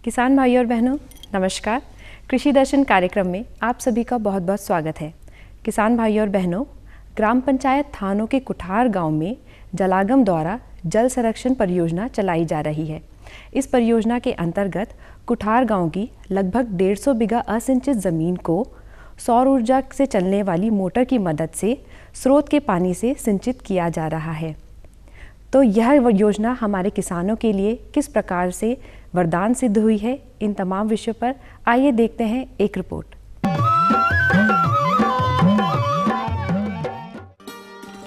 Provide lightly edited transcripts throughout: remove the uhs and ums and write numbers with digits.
किसान भाइयों और बहनों नमस्कार। कृषि दर्शन कार्यक्रम में आप सभी का बहुत बहुत स्वागत है। किसान भाइयों और बहनों, ग्राम पंचायत थानों के कुठार गांव में जलागम द्वारा जल संरक्षण परियोजना चलाई जा रही है। इस परियोजना के अंतर्गत कुठार गांव की लगभग 150 बीघा असिंचित ज़मीन को सौर ऊर्जा से चलने वाली मोटर की मदद से स्रोत के पानी से सिंचित किया जा रहा है। तो यह योजना हमारे किसानों के लिए किस प्रकार से वरदान सिद्ध हुई है, इन तमाम विषयों पर आइए देखते हैं एक रिपोर्ट।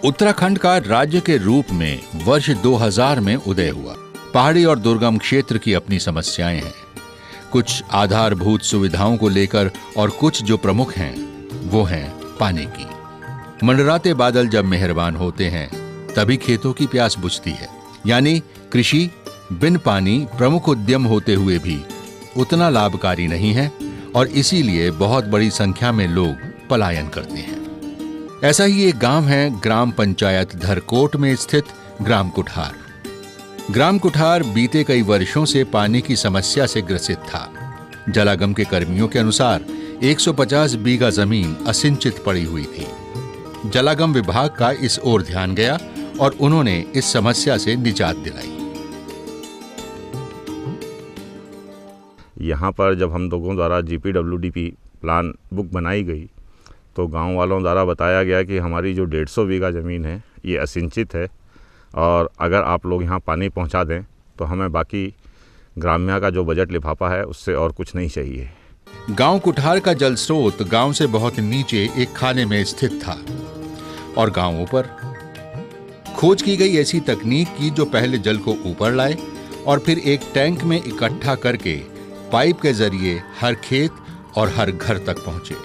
उत्तराखंड का राज्य के रूप में वर्ष 2000 में उदय हुआ। पहाड़ी और दुर्गम क्षेत्र की अपनी समस्याएं हैं, कुछ आधारभूत सुविधाओं को लेकर और कुछ जो प्रमुख हैं वो हैं पानी की। मंडराते बादल जब मेहरबान होते हैं तभी खेतों की प्यास बुझती है। यानी कृषि बिन पानी प्रमुख उद्यम होते हुए भी उतना लाभकारी नहीं है और इसीलिए बहुत बड़ी संख्या में लोग पलायन करते हैं। ऐसा ही एक गांव है ग्राम पंचायत धरकोट में स्थित ग्राम कुठार। ग्राम कुठार बीते कई वर्षों से पानी की समस्या से ग्रसित था। जलागम के कर्मियों के अनुसार 150 बीघा जमीन असिंचित पड़ी हुई थी। जलागम विभाग का इस ओर ध्यान गया और उन्होंने इस समस्या से निजात दिलाई। यहाँ पर जब हम लोगों द्वारा GPWDP प्लान बुक बनाई गई तो गांव वालों द्वारा बताया गया कि हमारी जो 150 बीघा ज़मीन है ये असिंचित है और अगर आप लोग यहाँ पानी पहुँचा दें तो हमें बाकी ग्राम्या का जो बजट लिफाफा है उससे और कुछ नहीं चाहिए। गांव कुठार का जल स्रोत गांव से बहुत नीचे एक खाने में स्थित था और गांवों पर खोज की गई ऐसी तकनीक की जो पहले जल को ऊपर लाए और फिर एक टैंक में इकट्ठा करके पाइप के जरिए हर खेत और हर घर तक पहुंचे।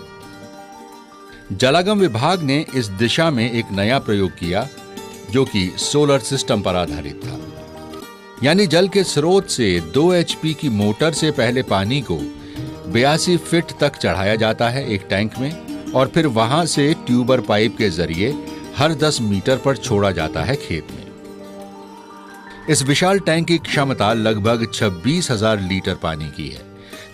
जलागम विभाग ने इस दिशा में एक नया प्रयोग किया जो कि सोलर सिस्टम पर आधारित था। यानी जल के स्रोत से 2 HP की मोटर से पहले पानी को 82 फीट तक चढ़ाया जाता है एक टैंक में और फिर वहां से ट्यूबर पाइप के जरिए हर 10 मीटर पर छोड़ा जाता है खेत में। इस विशाल टैंक की क्षमता लगभग 26,000 लीटर पानी की है,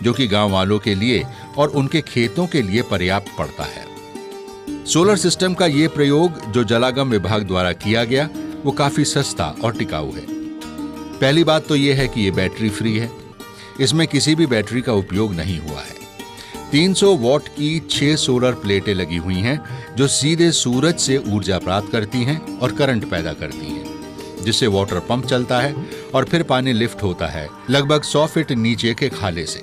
जो कि गांव वालों के लिए और उनके खेतों के लिए पर्याप्त पड़ता है। सोलर सिस्टम का यह प्रयोग जो जलागम विभाग द्वारा किया गया वो काफी सस्ता और टिकाऊ है। पहली बात तो यह है कि यह बैटरी फ्री है। इसमें किसी भी बैटरी का उपयोग नहीं हुआ है। 300 वॉट की 6 सोलर प्लेटें लगी हुई हैं जो सीधे सूरज से ऊर्जा प्राप्त करती हैं और करंट पैदा करती हैं, जिससे वाटर पंप चलता है और फिर पानी लिफ्ट होता है लगभग 100 फीट नीचे के खाले से।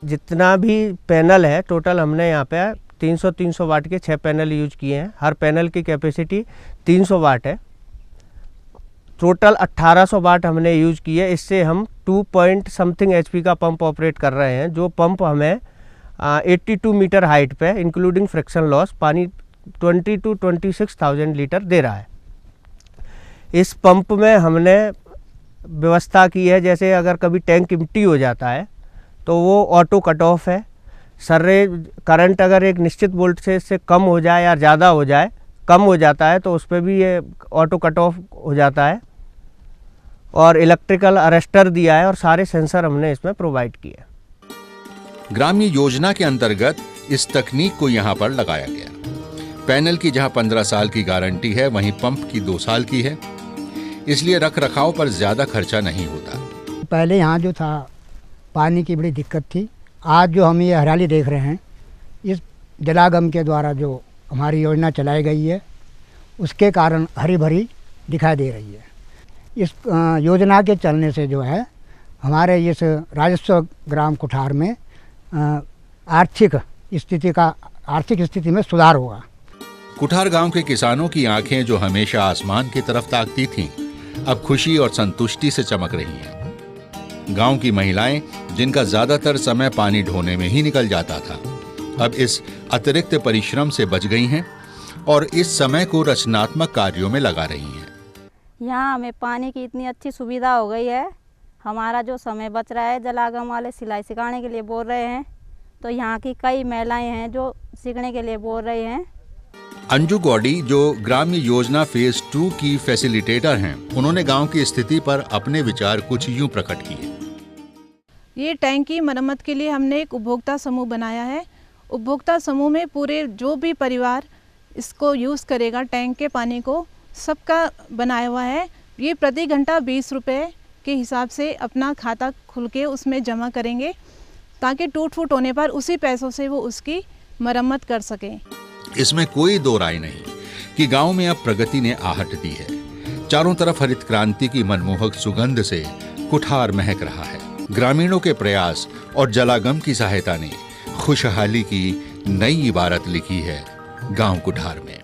जितना भी पैनल है टोटल हमने यहाँ पे 300 वाट के 6 पैनल यूज किए हैं। हर पैनल की कैपेसिटी 300 वाट है। टोटल 1800 वाट हमने यूज किए। इससे हम 2 पॉइंट समथिंग HP का पंप ऑपरेट कर रहे हैं, जो पंप हमें 82 मीटर हाइट पे इंक्लूडिंग फ्रिक्शन लॉस पानी 20 to 26,000 लीटर दे रहा है। इस पंप में हमने व्यवस्था की है, जैसे अगर कभी टैंक एम्प्टी हो जाता है तो वो ऑटो कट ऑफ है। सर्रे करंट अगर एक निश्चित वोल्ट से कम हो जाए या ज़्यादा हो जाए, कम हो जाता है तो उस पर भी ये ऑटो कट ऑफ हो जाता है। और इलेक्ट्रिकल अरेस्टर दिया है और सारे सेंसर हमने इसमें प्रोवाइड किए। ग्राम्य योजना के अंतर्गत इस तकनीक को यहां पर लगाया गया। पैनल की जहां 15 साल की गारंटी है वहीं पंप की 2 साल की है, इसलिए रख रखाव पर ज्यादा खर्चा नहीं होता। पहले यहाँ जो था पानी की बड़ी दिक्कत थी। आज जो हम ये हरियाली देख रहे हैं इस जलागम के द्वारा जो हमारी योजना चलाई गई है उसके कारण हरी भरी दिखाई दे रही है। इस योजना के चलने से जो है हमारे इस राजस्व ग्राम कुठार में आर्थिक स्थिति में सुधार होगा। कुठार गांव के किसानों की आंखें जो हमेशा आसमान की तरफ ताकती थीं, अब खुशी और संतुष्टि से चमक रही हैं। गांव की महिलाएं जिनका ज्यादातर समय पानी ढोने में ही निकल जाता था, अब इस अतिरिक्त परिश्रम से बच गई हैं और इस समय को रचनात्मक कार्यों में लगा रही हैं। यहाँ हमें पानी की इतनी अच्छी सुविधा हो गई है, हमारा जो समय बच रहा है। जलागम वाले सिलाई सिखाने के लिए बोल रहे हैं, तो यहाँ की कई महिलाएं हैं जो सीखने के लिए बोल रहे हैं। अंजू गौड़ी जो ग्राम्य योजना फेज 2 की फैसिलिटेटर हैं, उन्होंने गांव की स्थिति पर अपने विचार कुछ यूं प्रकट किए। ये टैंक की मरम्मत के लिए हमने एक उपभोक्ता समूह बनाया है। उपभोक्ता समूह में पूरे जो भी परिवार इसको यूज़ करेगा, टैंक के पानी को, सबका बनाया हुआ है। ये प्रति घंटा 20 रुपये के हिसाब से अपना खाता खुल के उसमें जमा करेंगे, ताकि टूट फूट होने पर उसी पैसों से वो उसकी मरम्मत कर सकें। इसमें कोई दो राय नहीं कि गांव में अब प्रगति ने आहट दी है। चारों तरफ हरित क्रांति की मनमोहक सुगंध से कुठार महक रहा है। ग्रामीणों के प्रयास और जलागम की सहायता ने खुशहाली की नई इबारत लिखी है गांव कुठार में।